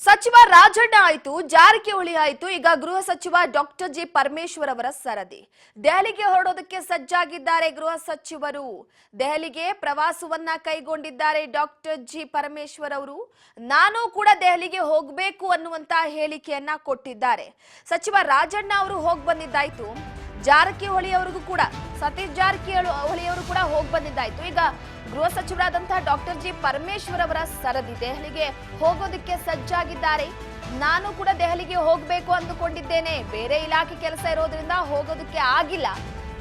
ಸಚಿವ ರಾಜಣ್ಣ ಆಯ್ತು, ಜಾರಕಿಹೊಳಿ ಆಯ್ತು, ಈಗ ಗೃಹ ಸಚಿವ ಡಾಕ್ಟರ್ ಜಿ ಪರಮೇಶ್ವರ್ ಅವರ ಸರದಿ. ದೆಹಲಿಗೆ ಹೊರಡೋದಕ್ಕೆ ಸಜ್ಜಾಗಿದ್ದಾರೆ ಗೃಹ ಸಚಿವರು. ದೆಹಲಿಗೆ ಪ್ರವಾಸವನ್ನ ಕೈಗೊಂಡಿದ್ದಾರೆ ಡಾಕ್ಟರ್ ಜಿ ಪರಮೇಶ್ವರ್ ಅವರು. ನಾನು ಕೂಡ ದೆಹಲಿಗೆ ಹೋಗಬೇಕು ಅನ್ನುವಂತ ಹೇಳಿಕೆಯನ್ನ ಕೊಟ್ಟಿದ್ದಾರೆ. ಸಚಿವ ರಾಜಣ್ಣ ಅವರು ಹೋಗಿ ಬಂದಿದ್ದಾಯ್ತು, ಜಾರಕಿಹೊಳಿ ಅವರಿಗೂ ಕೂಡ ಸತೀಶ್ ಜಾರಕಿಹೊಳಿ ಅವರು ಕೂಡ ಹೋಗಿ ಬಂದಿದ್ದಾಯ್ತು. ಈಗ ಗೃಹ ಸಚಿವರಾದಂತಹ ಡಾಕ್ಟರ್ ಜಿ ಪರಮೇಶ್ವರ್ ಅವರ ಸರದಿ. ದೆಹಲಿಗೆ ಹೋಗೋದಕ್ಕೆ ಸಜ್ಜಾಗಿದ್ದಾರೆ. ನಾನು ಕೂಡ ದೆಹಲಿಗೆ ಹೋಗಬೇಕು ಅಂದುಕೊಂಡಿದ್ದೇನೆ, ಬೇರೆ ಇಲಾಖೆ ಕೆಲಸ ಇರೋದ್ರಿಂದ ಹೋಗೋದಕ್ಕೆ ಆಗಿಲ್ಲ.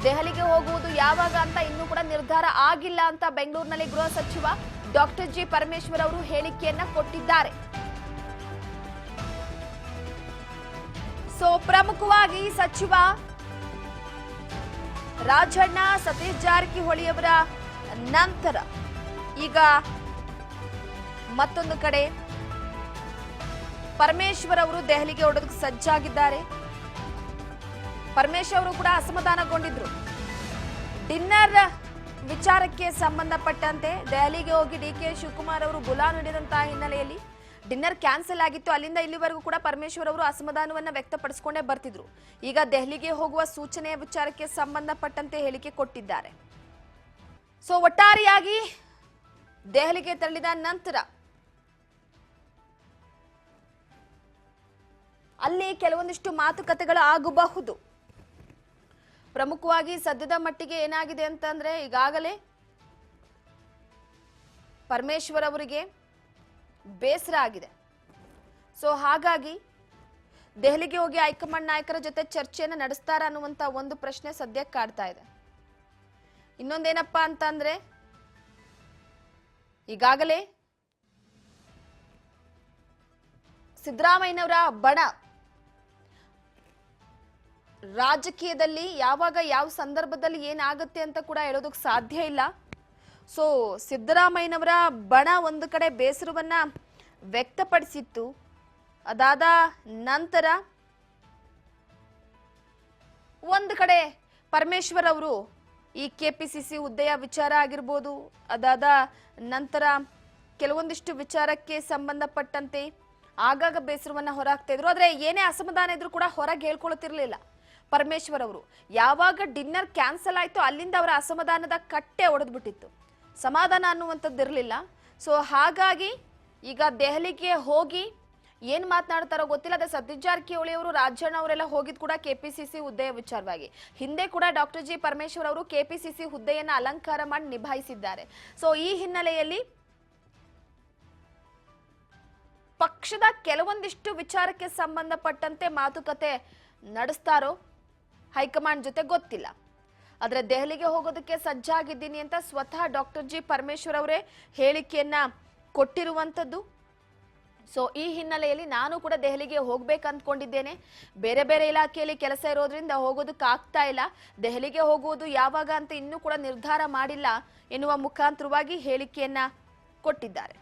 ದೆಹಲಿಗೆ ಹೋಗುವುದು ಯಾವಾಗ ಅಂತ ಇನ್ನೂ ಕೂಡ ನಿರ್ಧಾರ ಆಗಿಲ್ಲ ಅಂತ ಬೆಂಗಳೂರಿನಲ್ಲಿ ಗೃಹ ಸಚಿವ ಡಾಕ್ಟರ್ ಜಿ ಪರಮೇಶ್ವರ್ ಅವರು ಹೇಳಿಕೆಯನ್ನ ಕೊಟ್ಟಿದ್ದಾರೆ. ಪ್ರಮುಖವಾಗಿ ಸಚಿವ ರಾಜಣ್ಣ, ಸತೀಶ್ ಜಾರಕಿಹೊಳಿ ಅವರ ನಂತರ ಈಗ ಮತ್ತೊಂದು ಕಡೆ ಪರಮೇಶ್ವರ್ ಅವರು ದೆಹಲಿಗೆ ಹೊರಡೋದಕ್ಕೆ ಸಜ್ಜಾಗಿದ್ದಾರೆ. ಪರಮೇಶ್ವರ್ ಅವರು ಕೂಡ ಅಸಮಾಧಾನಗೊಂಡಿದ್ರು. ಡಿನ್ನರ್ ವಿಚಾರಕ್ಕೆ ಸಂಬಂಧಪಟ್ಟಂತೆ ದೆಹಲಿಗೆ ಹೋಗಿ ಡಿಕೆ ಶಿವಕುಮಾರ್ ಅವರು ಬುಲಾವ್ ನೀಡಿದಂತಹ ಹಿನ್ನೆಲೆಯಲ್ಲಿ ಡಿನ್ನರ್ ಕ್ಯಾನ್ಸಲ್ ಆಗಿತ್ತು. ಅಲ್ಲಿಂದ ಇಲ್ಲಿವರೆಗೂ ಕೂಡ ಪರಮೇಶ್ವರ್ ಅವರು ಅಸಮಾಧಾನವನ್ನ ವ್ಯಕ್ತಪಡಿಸಿಕೊಂಡೇ ಬರ್ತಿದ್ರು. ಈಗ ದೆಹಲಿಗೆ ಹೋಗುವ ಸೂಚನೆಯ ವಿಚಾರಕ್ಕೆ ಸಂಬಂಧಪಟ್ಟಂತೆ ಹೇಳಿಕೆ ಕೊಟ್ಟಿದ್ದಾರೆ. ಒಟ್ಟಾರೆಯಾಗಿ ದೆಹಲಿಗೆ ತೆರಳಿದ ನಂತರ ಅಲ್ಲಿ ಕೆಲವೊಂದಿಷ್ಟು ಮಾತುಕತೆಗಳು ಆಗಬಹುದು. ಪ್ರಮುಖವಾಗಿ ಸದ್ಯದ ಮಟ್ಟಿಗೆ ಏನಾಗಿದೆ ಅಂತಂದ್ರೆ ಈಗಾಗಲೇ ಪರಮೇಶ್ವರ್ ಅವರಿಗೆ ಬೇಸರ ಆಗಿದೆ. ಹಾಗಾಗಿ ದೆಹಲಿಗೆ ಹೋಗಿ ಹೈಕಮಾಂಡ್ ನಾಯಕರ ಜೊತೆ ಚರ್ಚೆಯನ್ನು ನಡೆಸ್ತಾರ ಅನ್ನುವಂತ ಒಂದು ಪ್ರಶ್ನೆ ಸದ್ಯಕ್ಕೆ ಕಾಡ್ತಾ ಇದೆ. ಇನ್ನೊಂದೇನಪ್ಪಾ ಅಂತಂದ್ರೆ ಈಗಾಗಲೇ ಸಿದ್ದರಾಮಯ್ಯನವರ ಬಣ ರಾಜಕೀಯದಲ್ಲಿ ಯಾವಾಗ ಯಾವ ಸಂದರ್ಭದಲ್ಲಿ ಏನಾಗುತ್ತೆ ಅಂತ ಕೂಡ ಹೇಳೋದಕ್ಕೆ ಸಾಧ್ಯ ಇಲ್ಲ. ಸಿದ್ದರಾಮಯ್ಯನವರ ಬಣ ಒಂದು ಕಡೆ ಬೇಸರವನ್ನ ವ್ಯಕ್ತಪಡಿಸಿತ್ತು. ಅದಾದ ನಂತರ ಒಂದು ಕಡೆ ಪರಮೇಶ್ವರ್ ಅವರು ಈ ಕೆಪಿಸಿಸಿ ಹುದ್ದೆಯ ವಿಚಾರ ಆಗಿರ್ಬೋದು, ಅದಾದ ನಂತರ ಕೆಲವೊಂದಿಷ್ಟು ವಿಚಾರಕ್ಕೆ ಸಂಬಂಧಪಟ್ಟಂತೆ ಆಗಾಗ ಬೇಸರವನ್ನ ಹೊರಹಾಕ್ತಾ ಇದ್ರು. ಆದ್ರೆ ಏನೇ ಅಸಮಾಧಾನ ಇದ್ರು ಕೂಡ ಹೊರಗೆ ಹೇಳ್ಕೊಳ್ತಿರ್ಲಿಲ್ಲ ಪರಮೇಶ್ವರ್ ಅವರು. ಯಾವಾಗ ಡಿನ್ನರ್ ಕ್ಯಾನ್ಸಲ್ ಆಯ್ತು ಅಲ್ಲಿಂದ ಅವರ ಅಸಮಾಧಾನದ ಕಟ್ಟೆ ಒಡೆದ್ಬಿಟ್ಟಿತ್ತು, ಸಮಾಧಾನ ಅನ್ನುವಂಥದ್ದಿರಲಿಲ್ಲ. ಹಾಗಾಗಿ ಈಗ ದೆಹಲಿಗೆ ಹೋಗಿ ಏನ್ ಮಾತನಾಡ್ತಾರೋ ಗೊತ್ತಿಲ್ಲ. ಅದೇ ಸತೀಶ್ ಜಾರಕಿಹೊಳಿ ಅವರು, ರಾಜಣ್ಣ ಅವರೆಲ್ಲ ಹೋಗಿದ್ ಕೂಡ ಕೆಪಿಸಿಸಿ ಹುದ್ದೆಯ ವಿಚಾರವಾಗಿ. ಹಿಂದೆ ಕೂಡ ಡಾಕ್ಟರ್ ಜಿ ಪರಮೇಶ್ವರ್ ಅವರು ಕೆಪಿಸಿಸಿ ಹುದ್ದೆಯನ್ನ ಅಲಂಕಾರ ಮಾಡಿ ನಿಭಾಯಿಸಿದ್ದಾರೆ. ಈ ಹಿನ್ನೆಲೆಯಲ್ಲಿ ಪಕ್ಷದ ಕೆಲವೊಂದಿಷ್ಟು ವಿಚಾರಕ್ಕೆ ಸಂಬಂಧಪಟ್ಟಂತೆ ಮಾತುಕತೆ ನಡೆಸ್ತಾರೋ ಹೈಕಮಾಂಡ್ ಜೊತೆ ಗೊತ್ತಿಲ್ಲ. ಆದ್ರೆ ದೆಹಲಿಗೆ ಹೋಗೋದಕ್ಕೆ ಸಜ್ಜಾಗಿದ್ದೀನಿ ಅಂತ ಸ್ವತಃ ಡಾಕ್ಟರ್ ಜಿ ಪರಮೇಶ್ವರ್ ಅವರೇ ಹೇಳಿಕೆಯನ್ನ ಕೊಟ್ಟಿರುವಂತದ್ದು. ಈ ಹಿನ್ನೆಲೆಯಲ್ಲಿ ನಾನು ಕೂಡ ದೆಹಲಿಗೆ ಹೋಗ್ಬೇಕು ಅಂದ್ಕೊಂಡಿದ್ದೇನೆ, ಬೇರೆ ಬೇರೆ ಇಲಾಖೆಯಲ್ಲಿ ಕೆಲಸ ಇರೋದ್ರಿಂದ ಹೋಗೋದಕ್ಕೆ ಆಗ್ತಾ ಇಲ್ಲ. ದೆಹಲಿಗೆ ಹೋಗುವುದು ಯಾವಾಗ ಅಂತ ಇನ್ನೂ ಕೂಡ ನಿರ್ಧಾರ ಮಾಡಿಲ್ಲ ಎನ್ನುವ ಮುಖಾಂತರವಾಗಿ ಹೇಳಿಕೆಯನ್ನ ಕೊಟ್ಟಿದ್ದಾರೆ.